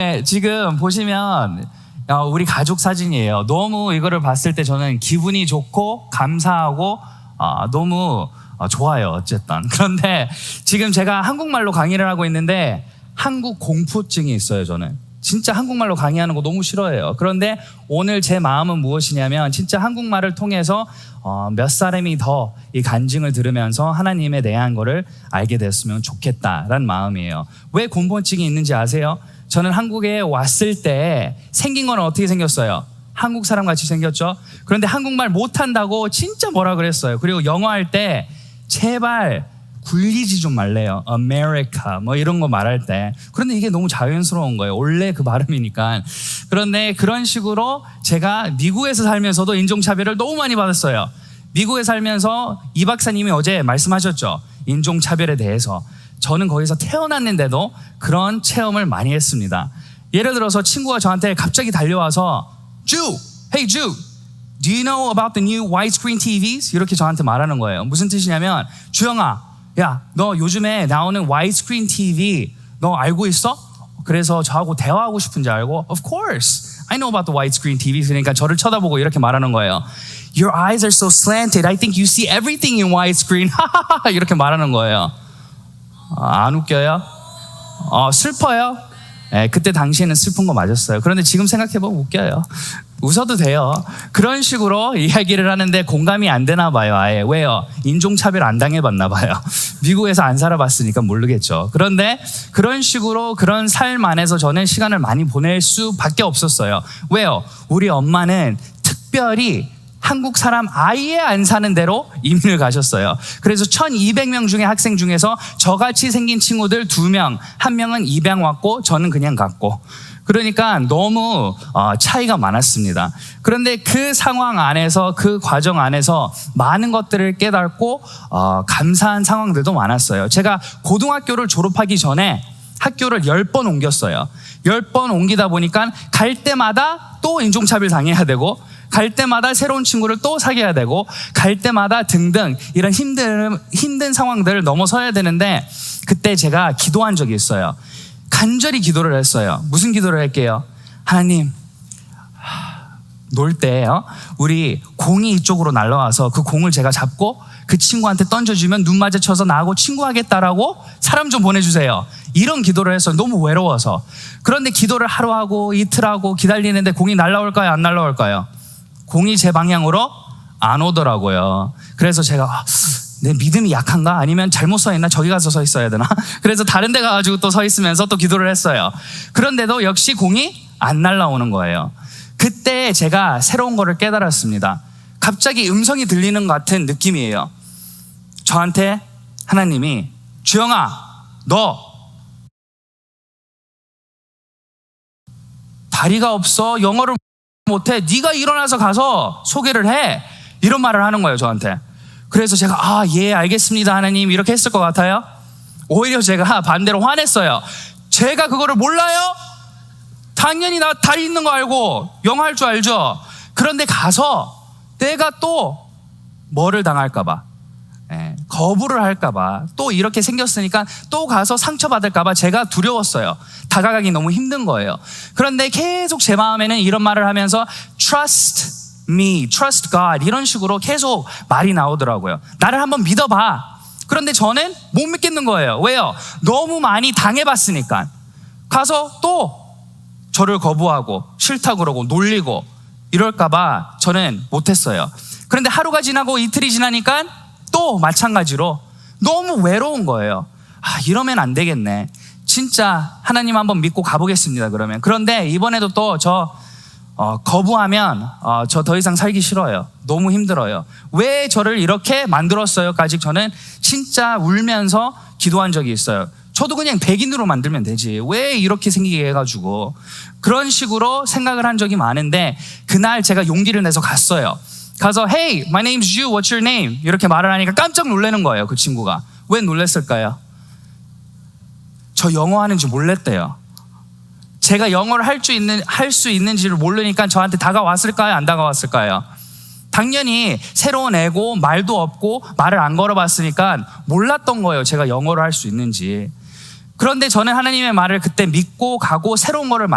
네, 지금 보시면 우리 가족 사진이에요. 너무 이거를 봤을 때 저는 기분이 좋고 감사하고 너무 좋아요. 어쨌든 그런데 지금 제가 한국말로 강의를 하고 있는데 한국 공포증이 있어요. 저는 진짜 한국말로 강의하는 거 너무 싫어해요. 그런데 오늘 제 마음은 무엇이냐면 진짜 한국말을 통해서 몇 사람이 더 이 간증을 들으면서 하나님에 대한 거를 알게 됐으면 좋겠다라는 마음이에요. 왜 공포증이 있는지 아세요? 저는 한국에 왔을 때 생긴 건 어떻게 생겼어요? 한국 사람 같이 생겼죠? 그런데 한국말 못한다고 진짜 뭐라 그랬어요. 그리고 영어 할 때 제발 굴리지 좀 말래요. America 뭐 이런 거 말할 때. 그런데 이게 너무 자연스러운 거예요. 원래 그 발음이니까. 그런데 그런 식으로 제가 미국에서 살면서도 인종차별을 너무 많이 받았어요. 미국에 살면서 이 박사님이 어제 말씀하셨죠. 인종차별에 대해서. 저는 거기서 태어났는데도 그런 체험을 많이 했습니다. 예를 들어서 친구가 저한테 갑자기 달려와서 Jew, hey Jew, do you know about the new widescreen TVs? 이렇게 저한테 말하는 거예요. 무슨 뜻이냐면 주영아, 야, 너 요즘에 나오는 widescreen TV 너 알고 있어? 그래서 저하고 대화하고 싶은지 알고 Of course, I know about the widescreen TVs. 그러니까 저를 쳐다보고 이렇게 말하는 거예요. Your eyes are so slanted. I think you see everything in widescreen. 이렇게 말하는 거예요. 안 웃겨요? 슬퍼요? 네, 그때 당시에는 슬픈 거 맞았어요. 그런데 지금 생각해보면 웃겨요. 웃어도 돼요. 그런 식으로 이야기를 하는데 공감이 안 되나 봐요. 아예. 왜요? 인종차별 안 당해봤나 봐요. 미국에서 안 살아봤으니까 모르겠죠. 그런데 그런 식으로 그런 삶 안에서 저는 시간을 많이 보낼 수밖에 없었어요. 왜요? 우리 엄마는 특별히 한국 사람 아예 안 사는 데로 이민을 가셨어요. 그래서 1200명 중에 학생 중에서 저같이 생긴 친구들 2명, 한 명은 입양 왔고 저는 그냥 갔고. 그러니까 너무 차이가 많았습니다. 그런데 그 상황 안에서 그 과정 안에서 많은 것들을 깨닫고 감사한 상황들도 많았어요. 제가 고등학교를 졸업하기 전에 학교를 10번 옮겼어요. 10번 옮기다 보니까 갈 때마다 또 인종차별 당해야 되고 갈 때마다 새로운 친구를 또 사귀어야 되고 갈 때마다 등등 이런 힘든 상황들을 넘어서야 되는데 그때 제가 기도한 적이 있어요. 간절히 기도를 했어요. 무슨 기도를 할게요? 하나님, 놀 때 우리 공이 이쪽으로 날라와서 그 공을 제가 잡고 그 친구한테 던져주면 눈 마주쳐서 나하고 친구하겠다라고 사람 좀 보내주세요. 이런 기도를 했어요. 너무 외로워서. 그런데 기도를 하루 하고 이틀 하고 기다리는데 공이 날라올까요? 안 날라올까요? 공이 제 방향으로 안 오더라고요. 그래서 제가 내 믿음이 약한가? 아니면 잘못 서 있나? 저기 가서 서 있어야 되나? 그래서 다른 데 가가지고 또 서 있으면서 또 기도를 했어요. 그런데도 역시 공이 안 날라오는 거예요. 그때 제가 새로운 거를 깨달았습니다. 갑자기 음성이 들리는 것 같은 느낌이에요. 저한테 하나님이 주영아, 너 다리가 없어, 영어를 못해, 네가 일어나서 가서 소개를 해, 이런 말을 하는 거예요. 저한테. 그래서 제가 예, 알겠습니다 하나님 이렇게 했을 것 같아요. 오히려 제가 반대로 화냈어요. 제가 그거를 몰라요? 당연히 나 다리 있는 거 알고 영어 할 줄 알죠. 그런데 가서 내가 또 뭐를 당할까 봐, 거부를 할까 봐, 또 이렇게 생겼으니까 또 가서 상처받을까 봐 제가 두려웠어요. 다가가기 너무 힘든 거예요. 그런데 계속 제 마음에는 이런 말을 하면서 Trust me, trust God 이런 식으로 계속 말이 나오더라고요. 나를 한번 믿어봐. 그런데 저는 못 믿겠는 거예요. 왜요? 너무 많이 당해봤으니까. 가서 또 저를 거부하고 싫다 그러고 놀리고 이럴까 봐 저는 못했어요. 그런데 하루가 지나고 이틀이 지나니까 또 마찬가지로 너무 외로운 거예요. 이러면 안 되겠네. 진짜 하나님 한번 믿고 가보겠습니다. 그러면. 그런데 이번에도 또 거부하면 저 더 이상 살기 싫어요. 너무 힘들어요. 왜 저를 이렇게 만들었어요?까지 저는 진짜 울면서 기도한 적이 있어요. 저도 그냥 백인으로 만들면 되지. 왜 이렇게 생기게 해가지고. 그런 식으로 생각을 한 적이 많은데 그날 제가 용기를 내서 갔어요. 가서 Hey, my name's Jew. What's your name? 이렇게 말을 하니까 깜짝 놀라는 거예요. 그 친구가. 왜 놀랐을까요? 저 영어 하는지 몰랐대요. 제가 영어를 할 수 있는지를 모르니까 저한테 다가왔을까요? 안 다가왔을까요? 당연히 새로운 애고 말도 없고 말을 안 걸어봤으니까 몰랐던 거예요. 제가 영어를 할 수 있는지. 그런데 저는 하나님의 말을 그때 믿고 가고 새로운 거를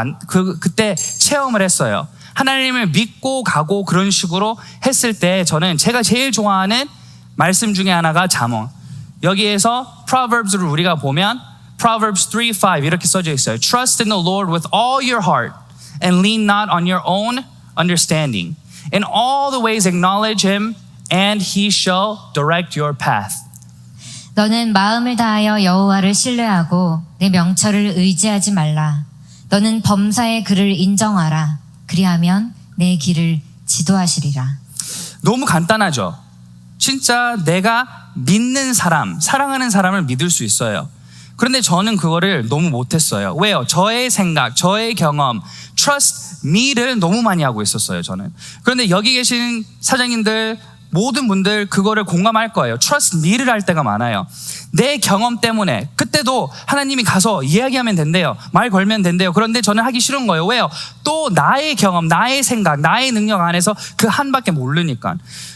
그때 체험을 했어요. 하나님을 믿고 가고 그런 식으로 했을 때 저는 제가 제일 좋아하는 말씀 중에 하나가 잠언. 여기에서 Proverbs를 우리가 보면 Proverbs 3:5 이렇게 써져 있어요. Trust in the Lord with all your heart and lean not on your own understanding. In all the ways acknowledge him and he shall direct your path. 너는 마음을 다하여 여호와를 신뢰하고 내 명철을 의지하지 말라. 너는 범사의 그를 인정하라. 그리하면 내 길을 지도하시리라. 너무 간단하죠. 진짜 내가 믿는 사람, 사랑하는 사람을 믿을 수 있어요. 그런데 저는 그거를 너무 못했어요. 왜요? 저의 생각, 저의 경험, trust me를 너무 많이 하고 있었어요, 저는. 그런데 여기 계신 사장님들, 모든 분들 그거를 공감할 거예요. trust me를 할 때가 많아요. 내 경험 때문에 그때도 하나님이 가서 이야기하면 된대요. 말 걸면 된대요. 그런데 저는 하기 싫은 거예요. 왜요? 또 나의 경험, 나의 생각, 나의 능력 안에서 그 한밖에 모르니까.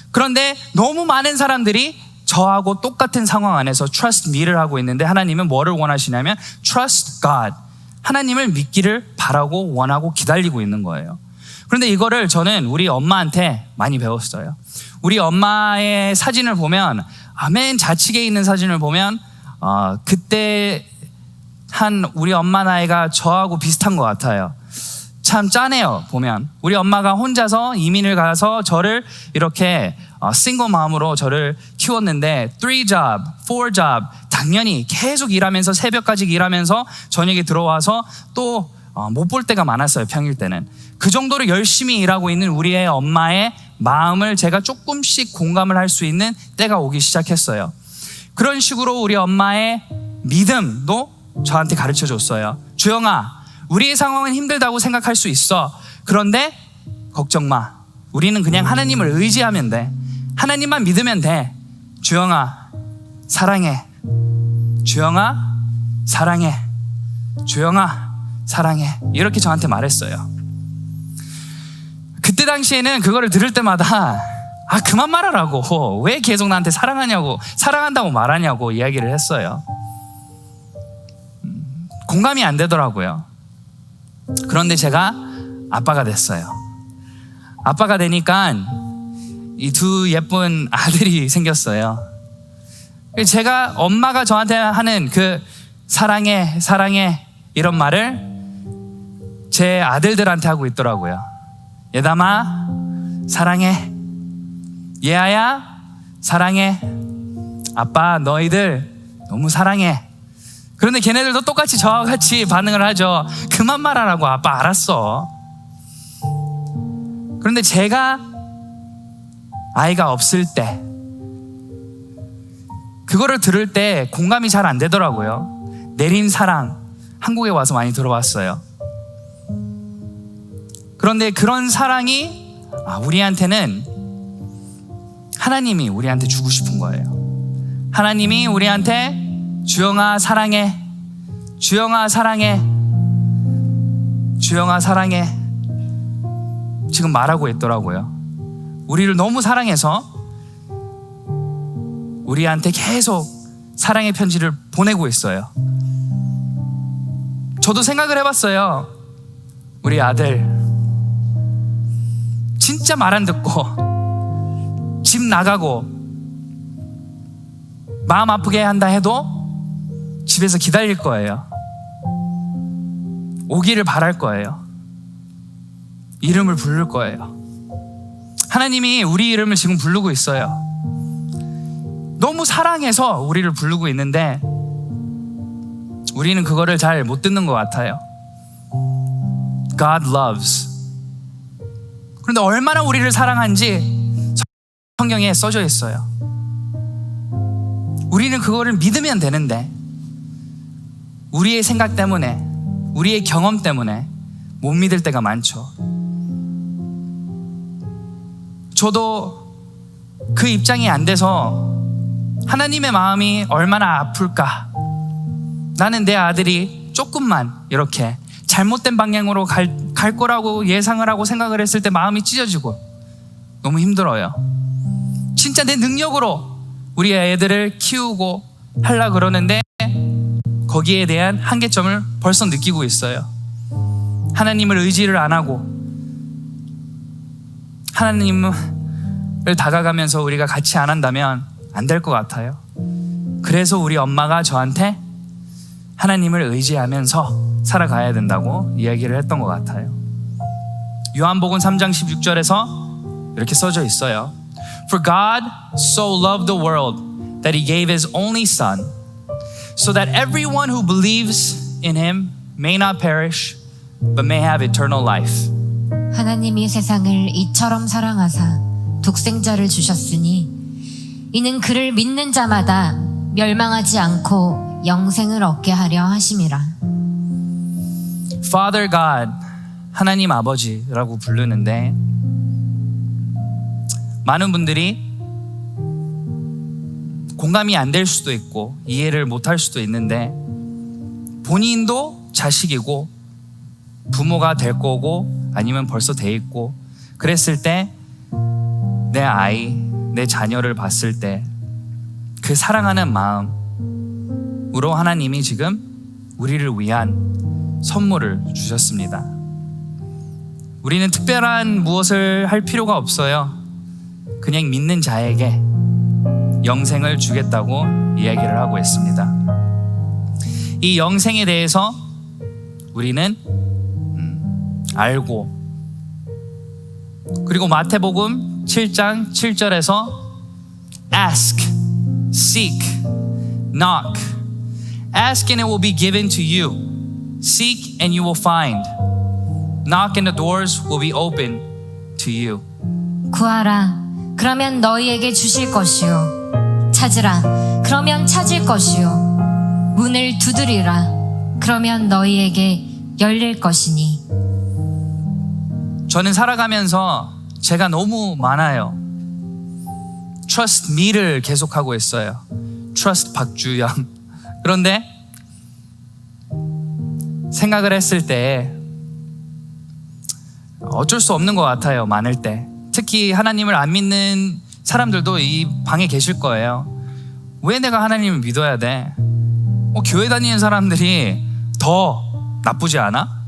그런데 너무 많은 사람들이 저하고 똑같은 상황 안에서 trust me를 하고 있는데 하나님은 뭐를 원하시냐면 trust God. 하나님을 믿기를 바라고 원하고 기다리고 있는 거예요. 그런데 이거를 저는 우리 엄마한테 많이 배웠어요. 우리 엄마의 사진을 보면 맨 좌측에 있는 사진을 보면 그때 한 우리 엄마 나이가 저하고 비슷한 것 같아요. 참 짠해요. 보면 우리 엄마가 혼자서 이민을 가서 저를 이렇게 싱글 마음으로 저를 키웠는데 3 job, 4 job 당연히 계속 일하면서 새벽까지 일하면서 저녁에 들어와서 또 못 볼 때가 많았어요. 평일 때는. 그 정도로 열심히 일하고 있는 우리의 엄마의 마음을 제가 조금씩 공감을 할 수 있는 때가 오기 시작했어요. 그런 식으로 우리 엄마의 믿음도 저한테 가르쳐 줬어요. 주영아, 우리의 상황은 힘들다고 생각할 수 있어. 그런데 걱정 마. 우리는 그냥 하나님을 의지하면 돼. 하나님만 믿으면 돼. 주영아, 사랑해. 주영아, 사랑해. 주영아, 사랑해. 이렇게 저한테 말했어요. 그때 당시에는 그거를 들을 때마다 그만 말하라고. 왜 계속 나한테 사랑하냐고, 사랑한다고 말하냐고 이야기를 했어요. 공감이 안 되더라고요. 그런데 제가 아빠가 됐어요. 아빠가 되니까 이 두 예쁜 아들이 생겼어요. 제가 엄마가 저한테 하는 그 사랑해, 사랑해 이런 말을 제 아들들한테 하고 있더라고요. 예담아, 사랑해. 예아야, 사랑해. 아빠, 너희들 너무 사랑해. 그런데 걔네들도 똑같이 저와 같이 반응을 하죠. 그만 말하라고. 아빠 알았어. 그런데 제가 아이가 없을 때 그거를 들을 때 공감이 잘 안 되더라고요. 내린 사랑, 한국에 와서 많이 들어봤어요. 그런데 그런 사랑이 우리한테는 하나님이 우리한테 주고 싶은 거예요. 하나님이 우리한테 주영아 사랑해, 주영아 사랑해, 주영아 사랑해 지금 말하고 있더라고요. 우리를 너무 사랑해서 우리한테 계속 사랑의 편지를 보내고 있어요. 저도 생각을 해봤어요. 우리 아들 진짜 말 안 듣고 집 나가고 마음 아프게 한다 해도 집에서 기다릴 거예요. 오기를 바랄 거예요. 이름을 부를 거예요. 하나님이 우리 이름을 지금 부르고 있어요. 너무 사랑해서 우리를 부르고 있는데 우리는 그거를 잘 못 듣는 것 같아요. God loves. 그런데 얼마나 우리를 사랑한지 성경에 써져 있어요. 우리는 그거를 믿으면 되는데 우리의 생각 때문에, 우리의 경험 때문에 못 믿을 때가 많죠. 저도 그 입장이 안 돼서 하나님의 마음이 얼마나 아플까. 나는 내 아들이 조금만 이렇게 잘못된 방향으로 갈 거라고 예상을 하고 생각을 했을 때 마음이 찢어지고 너무 힘들어요. 진짜 내 능력으로 우리 애들을 키우고 하려고 그러는데 거기에 대한 한계점을 벌써 느끼고 있어요. 하나님을 의지를 안 하고 하나님을 다가가면서 우리가 같이 안 한다면 안 될 것 같아요. 그래서 우리 엄마가 저한테 하나님을 의지하면서 살아가야 된다고 이야기를 했던 것 같아요. 요한복음 3장 16절에서 이렇게 써져 있어요. For God so loved the world that he gave his only son so that everyone who believes in him may not perish but may have eternal life. 하나님이 세상을 이처럼 사랑하사 독생자를 주셨으니 이는 그를 믿는 자마다 멸망하지 않고 영생을 얻게 하려 하심이라. Father God, 하나님 아버지라고 부르는데 많은 분들이 공감이 안 될 수도 있고 이해를 못할 수도 있는데 본인도 자식이고 부모가 될 거고 아니면 벌써 돼 있고 그랬을 때 내 아이, 내 자녀를 봤을 때 그 사랑하는 마음으로 하나님이 지금 우리를 위한 선물을 주셨습니다. 우리는 특별한 무엇을 할 필요가 없어요. 그냥 믿는 자에게 영생을 주겠다고 이야기를 하고 있습니다. 이 영생에 대해서 우리는 알고 그리고 마태복음 7장 7절에서 Ask, seek, knock. Ask and it will be given to you. Seek and you will find. Knock and the doors will be open to you. 구하라. 그러면 너희에게 주실 것이요. 찾으라. 그러면 찾을 것이요. 문을 두드리라. 그러면 너희에게 열릴 것이니. 저는 살아가면서 제가 너무 많아요. Trust me를 계속하고 있어요. Trust 박주영. 그런데 생각을 했을 때 어쩔 수 없는 것 같아요. 많을 때. 특히 하나님을 안 믿는 사람들도 이 방에 계실 거예요. 왜 내가 하나님을 믿어야 돼? 교회 다니는 사람들이 더 나쁘지 않아?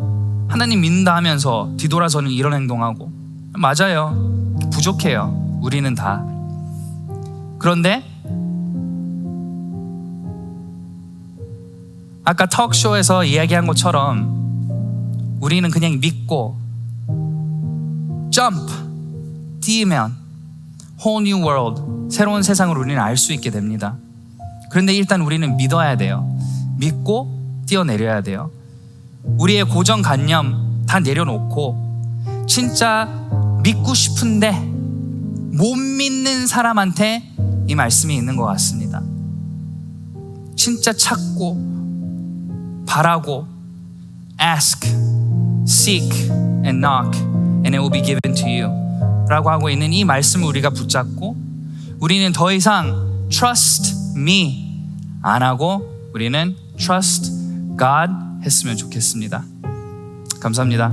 하나님 믿는다 하면서 뒤돌아서는 이런 행동하고. 맞아요. 부족해요. 우리는 다. 그런데 아까 턱쇼에서 이야기한 것처럼 우리는 그냥 믿고 jump, 뛰면 whole new world, 새로운 세상을 우리는 알 수 있게 됩니다. 그런데 일단 우리는 믿어야 돼요. 믿고 뛰어내려야 돼요. 우리의 고정관념 다 내려놓고 진짜 믿고 싶은데 못 믿는 사람한테 이 말씀이 있는 것 같습니다. 진짜 찾고 바라고 ask, seek and knock and it will be given to you 라고 하고 있는 이 말씀을 우리가 붙잡고 우리는 더 이상 trust me 안 하고 우리는 trust God 했으면 좋겠습니다. 감사합니다.